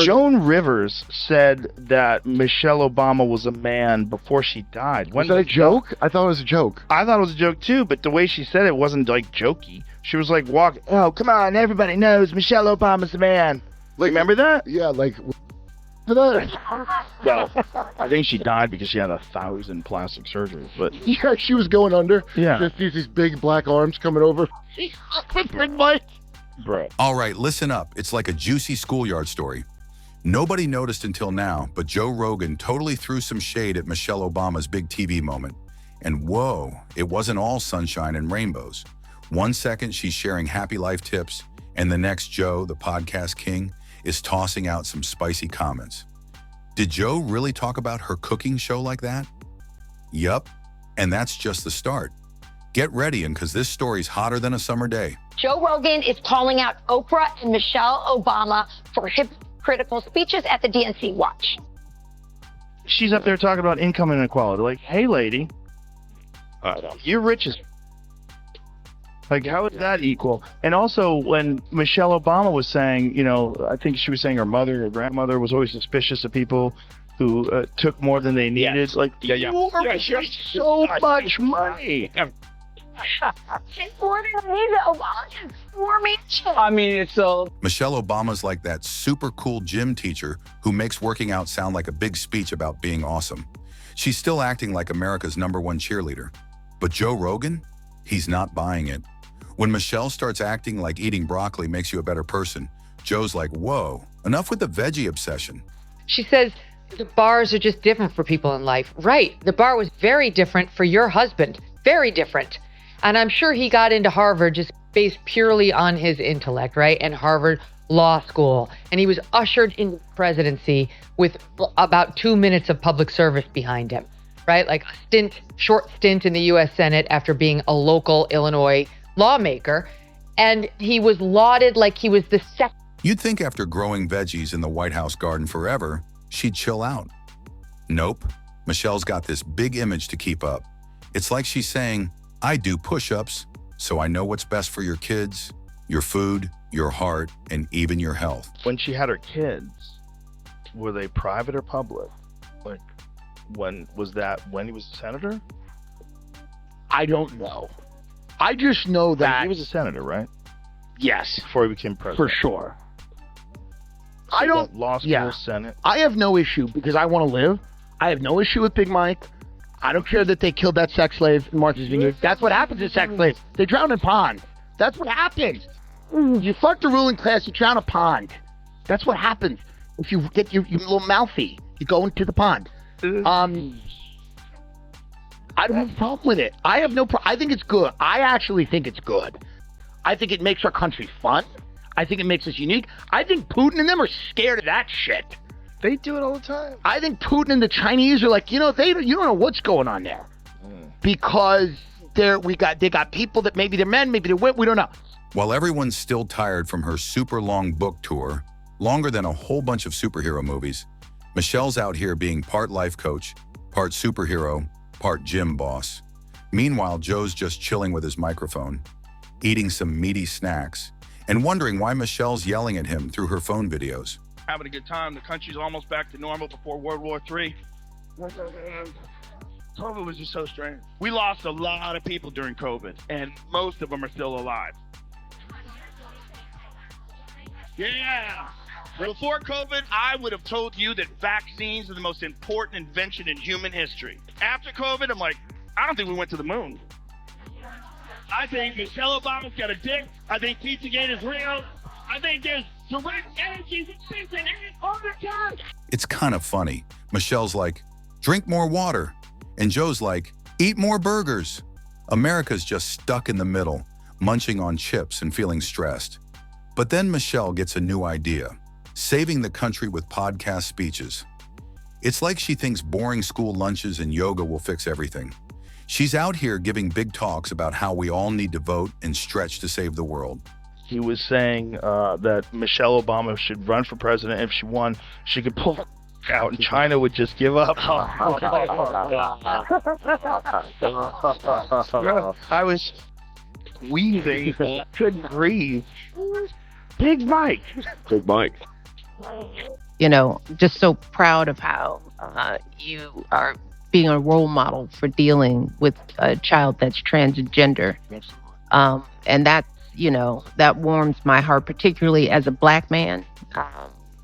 Joan Rivers said that Michelle Obama was a man before she died. Was that a joke? I thought it was a joke. I thought it was a joke too, but the way she said it wasn't like jokey. She was like, oh, come on, everybody knows Michelle Obama's the man. Like, remember that? Yeah, like... Well, I think she died because she had 1,000 plastic surgeries, but... Yeah, she was going under. Yeah. Just these big black arms coming over. Bro. All right, listen up. It's like a juicy schoolyard story. Nobody noticed until now, but Joe Rogan totally threw some shade at Michelle Obama's big TV moment. And whoa, it wasn't all sunshine and rainbows. 1 second, she's sharing happy life tips, and the next, Joe, the podcast king, is tossing out some spicy comments. Did Joe really talk about her cooking show like that? Yup, and that's just the start. Get ready, and because this story's hotter than a summer day. Joe Rogan is calling out Oprah and Michelle Obama for hypocritical speeches at the DNC. Watch. She's up there talking about income inequality. Like, hey, lady, you're rich as... Like, how is that equal? And also, when Michelle Obama was saying, you know, I think she was saying her mother or grandmother was always suspicious of people who took more than they needed. Yeah. Like, Yeah. you have so much money. More than me, Obama has 4 mansions. I mean, it's so... Michelle Obama's like that super cool gym teacher who makes working out sound like a big speech about being awesome. She's still acting like America's #1 cheerleader. But Joe Rogan? He's not buying it. When Michelle starts acting like eating broccoli makes you a better person, Joe's like, whoa, enough with the veggie obsession. She says the bars are just different for people in life. Right. The bar was very different for your husband. Very different. And I'm sure he got into Harvard just based purely on his intellect, right? And Harvard Law School. And he was ushered into the presidency with about 2 minutes of public service behind him, right? Like a short stint in the U.S. Senate after being a local Illinois lawmaker. And he was lauded like he was the second. You'd think after growing veggies in the White House garden forever, she'd chill out. Nope. Michelle's got this big image to keep up. It's like she's saying, I do push-ups, so I know what's best for your kids, your food, your heart, and even your health. When she had her kids, were they private or public? Like, when was that when he was a senator? I don't know. I just know that He was a senator, right? yes, Before he became president. for sure. I don't. Law school, yeah. Senate. I have no issue because I want to live. I have no issue with Big Mike. I don't care that they killed that sex slave in Martha's Vineyard. That's what happens to sex slaves. They drown in ponds. That's what happens. You fuck the ruling class, you drown a pond. That's what happens. If you get your little mouthy, you go into the pond. I don't have a problem with it. I have no I think it's good. I actually think it's good. I think it makes our country fun. I think it makes us unique. I think Putin and them are scared of that shit. They do it all the time. I think Putin and the Chinese are like, you don't know what's going on there, because they got people that maybe they're men, maybe they're women, we don't know. While everyone's still tired from her super long book tour, longer than a whole bunch of superhero movies, Michelle's out here being part life coach, part superhero, part gym boss. Meanwhile, Joe's just chilling with his microphone, eating some meaty snacks, and wondering why Michelle's yelling at him through her phone videos. Having a good time. The country's almost back to normal before World War III. COVID was just so strange. We lost a lot of people during COVID, and most of them are still alive. Yeah. Before COVID, I would have told you that vaccines are the most important invention in human history. After COVID, I'm like, I don't think we went to the moon. I think Michelle Obama's got a dick. I think Pizzagate is real. I think there's direct energy existing all the time. It's kind of funny. Michelle's like, drink more water. And Joe's like, eat more burgers. America's just stuck in the middle, munching on chips and feeling stressed. But then Michelle gets a new idea, saving the country with podcast speeches. It's like she thinks boring school lunches and yoga will fix everything. She's out here giving big talks about how we all need to vote and stretch to save the world. He was saying that Michelle Obama should run for president. If she won, she could pull out and China would just give up. I was weaving, couldn't breathe. Big Mike. Big Mike. You know, just so proud of how you are being a role model for dealing with a child that's transgender. And that, you know, that warms my heart, particularly as a Black man,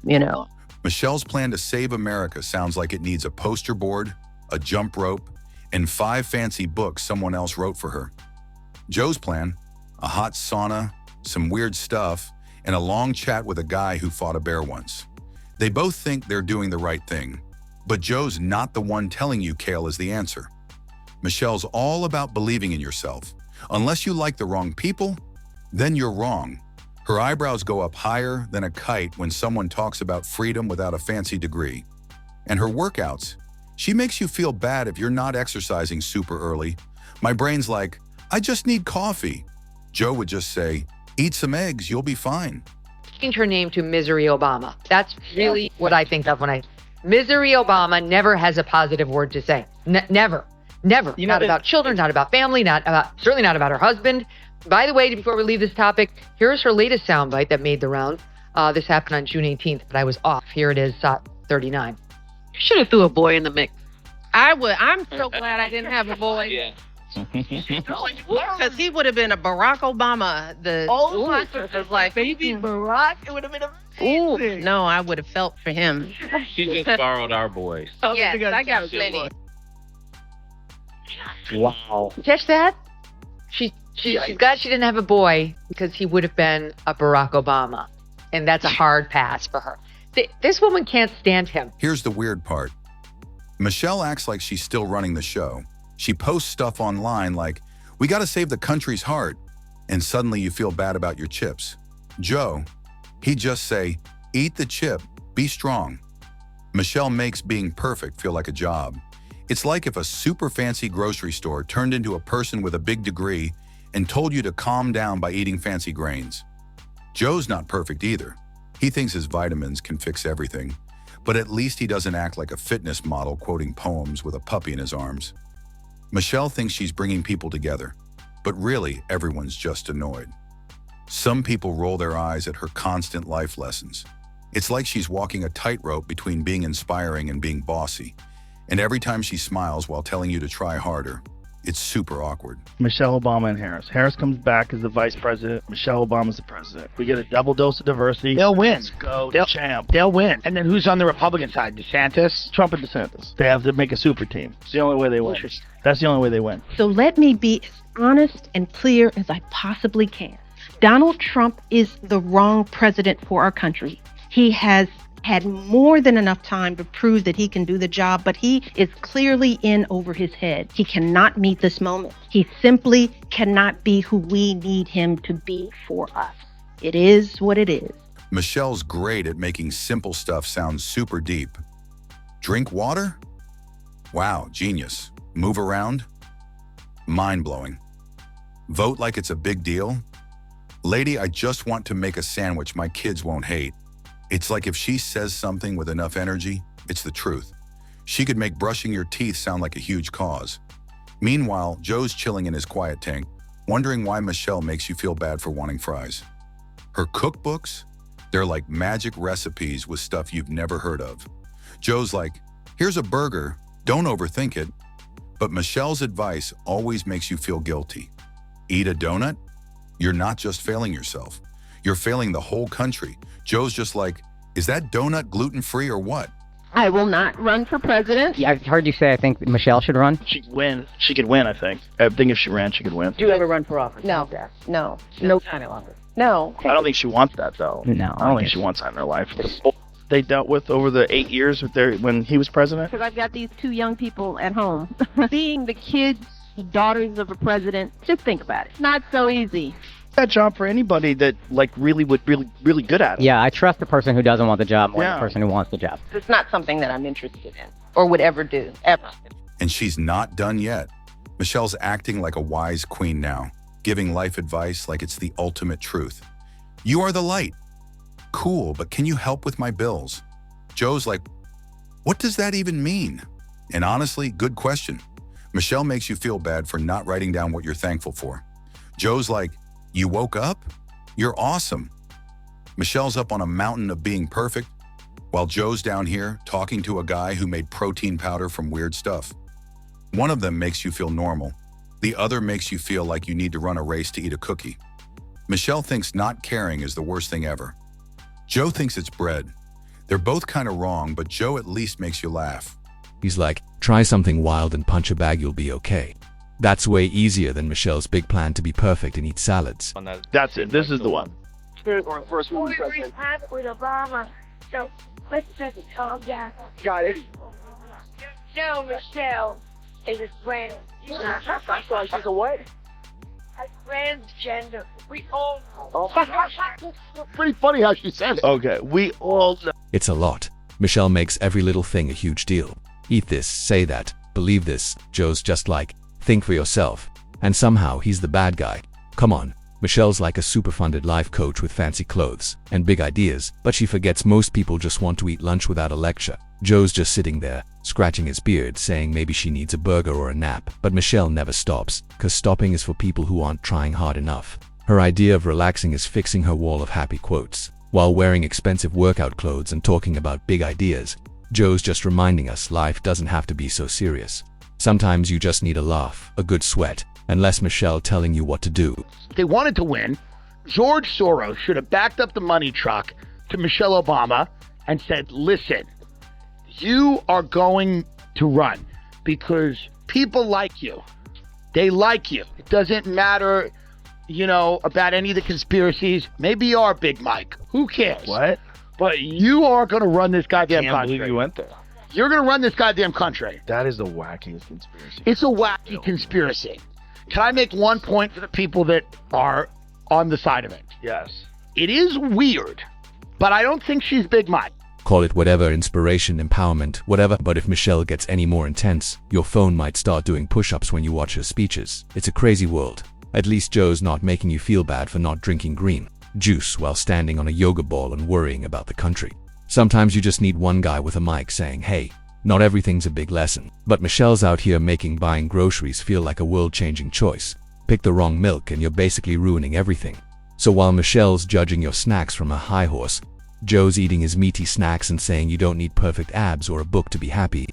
you know. Michelle's plan to save America sounds like it needs a poster board, a jump rope, and 5 fancy books someone else wrote for her. Joe's plan, a hot sauna, some weird stuff, and a long chat with a guy who fought a bear once. They both think they're doing the right thing, but Joe's not the one telling you kale is the answer. Michelle's all about believing in yourself. Unless you like the wrong people, then you're wrong. Her eyebrows go up higher than a kite when someone talks about freedom without a fancy degree. And her workouts, she makes you feel bad if you're not exercising super early. My brain's like, I just need coffee. Joe would just say, eat some eggs, you'll be fine. Change her name to Misery Obama. That's really what I think of when I... Misery Obama never has a positive word to say. Never. Never. Not about children, not about family, certainly not about her husband. By the way, before we leave this topic, here's her latest soundbite that made the round. This happened on June 18th, but I was off. Here it is, 39. You should have threw a boy in the mix. I would. I'm so glad I didn't have a boy. Yeah. Because he would have been a Barack Obama. Was like, baby Barack. It would have been amazing. Ooh, no, I would have felt for him. She just borrowed our boys. Yes, I got plenty. Wow. Catch that? She's glad she didn't have a boy because he would have been a Barack Obama. And that's a hard pass for her. This woman can't stand him. Here's the weird part. Michelle acts like she's still running the show. She posts stuff online like, we gotta save the country's heart. And suddenly you feel bad about your chips. Joe, he'd just say, eat the chip, be strong. Michelle makes being perfect feel like a job. It's like if a super fancy grocery store turned into a person with a big degree and told you to calm down by eating fancy grains. Joe's not perfect either. He thinks his vitamins can fix everything, but at least he doesn't act like a fitness model quoting poems with a puppy in his arms. Michelle thinks she's bringing people together, but really everyone's just annoyed. Some people roll their eyes at her constant life lessons. It's like she's walking a tightrope between being inspiring and being bossy. And every time she smiles while telling you to try harder, it's super awkward. Michelle Obama and Harris. Harris comes back as the vice president. Michelle Obama's the president. We get a double dose of diversity. They'll win. Let's go, champ. They'll win. And then who's on the Republican side? DeSantis? Trump and DeSantis. They have to make a super team. It's the only way they win. That's the only way they win. So let me be as honest and clear as I possibly can. Donald Trump is the wrong president for our country. He has had more than enough time to prove that he can do the job, but he is clearly in over his head. He cannot meet this moment. He simply cannot be who we need him to be for us. It is what it is. Michelle's great at making simple stuff sound super deep. Drink water? Wow, genius. Move around? Mind-blowing. Vote like it's a big deal? Lady, I just want to make a sandwich my kids won't hate. It's like if she says something with enough energy, it's the truth. She could make brushing your teeth sound like a huge cause. Meanwhile, Joe's chilling in his quiet tank, wondering why Michelle makes you feel bad for wanting fries. Her cookbooks? They're like magic recipes with stuff you've never heard of. Joe's like, here's a burger, don't overthink it. But Michelle's advice always makes you feel guilty. Eat a donut? You're not just failing yourself. You're failing the whole country. Joe's just like, is that donut gluten-free or what? I will not run for president. Yeah, I've heard you say I think Michelle should run. She could win. She could win, I think. I think if she ran, she could win. Do you ever run for office? No, no, No kind of office. no. I don't think she wants that, though. No, I don't think she wants that in her life. They dealt with over the 8 years when he was president. Because I've got these 2 young people at home. Being the kids, daughters of a president, just think about it. It's not so easy. That job for anybody that really good at it. Yeah, I trust the person who doesn't want the job more than Yeah. the person who wants the job. It's not something that I'm interested in or would ever do, ever. And she's not done yet. Michelle's acting like a wise queen now, giving life advice like it's the ultimate truth. You are the light. Cool, but can you help with my bills? Joe's like, what does that even mean? And honestly, good question. Michelle makes you feel bad for not writing down what you're thankful for. Joe's like, you woke up? You're awesome. Michelle's up on a mountain of being perfect, while Joe's down here talking to a guy who made protein powder from weird stuff. One of them makes you feel normal. The other makes you feel like you need to run a race to eat a cookie. Michelle thinks not caring is the worst thing ever. Joe thinks it's bread. They're both kind of wrong, but Joe at least makes you laugh. He's like, try something wild and punch a bag, you'll be okay. That's way easier than Michelle's big plan to be perfect and eat salads. That's it. This is the one. First one. We have with Obama, so let's just calm down. Got it. No, Michelle is a friend. She's a what? A transgender. We all Pretty funny how she says it. Okay, we all know. It's a lot. Michelle makes every little thing a huge deal. Eat this, say that, believe this. Joe's just like, think for yourself. And somehow he's the bad guy. Come on. Michelle's like a super-funded life coach with fancy clothes and big ideas, but she forgets most people just want to eat lunch without a lecture. Joe's just sitting there, scratching his beard, saying maybe she needs a burger or a nap, but Michelle never stops, cause stopping is for people who aren't trying hard enough. Her idea of relaxing is fixing her wall of happy quotes, while wearing expensive workout clothes and talking about big ideas. Joe's just reminding us life doesn't have to be so serious. Sometimes you just need a laugh, a good sweat, and less Michelle telling you what to do. If they wanted to win, George Soros should have backed up the money truck to Michelle Obama and said, listen, you are going to run because people like you. They like you. It doesn't matter, about any of the conspiracies. Maybe you are Big Mike. Who cares? What? But you are going to run this goddamn Can't country. believe you went there. You're going to run this goddamn country. That is the wackiest conspiracy. It's a wacky conspiracy. Can I make one point for the people that are on the side of it? Yes. It is weird, but I don't think she's Big Mike. Call it whatever, inspiration, empowerment, whatever, but if Michelle gets any more intense, your phone might start doing push-ups when you watch her speeches. It's a crazy world. At least Joe's not making you feel bad for not drinking green juice while standing on a yoga ball and worrying about the country. Sometimes you just need one guy with a mic saying, hey, not everything's a big lesson. But Michelle's out here making buying groceries feel like a world-changing choice. Pick the wrong milk and you're basically ruining everything. So while Michelle's judging your snacks from a high horse, Joe's eating his meaty snacks and saying you don't need perfect abs or a book to be happy.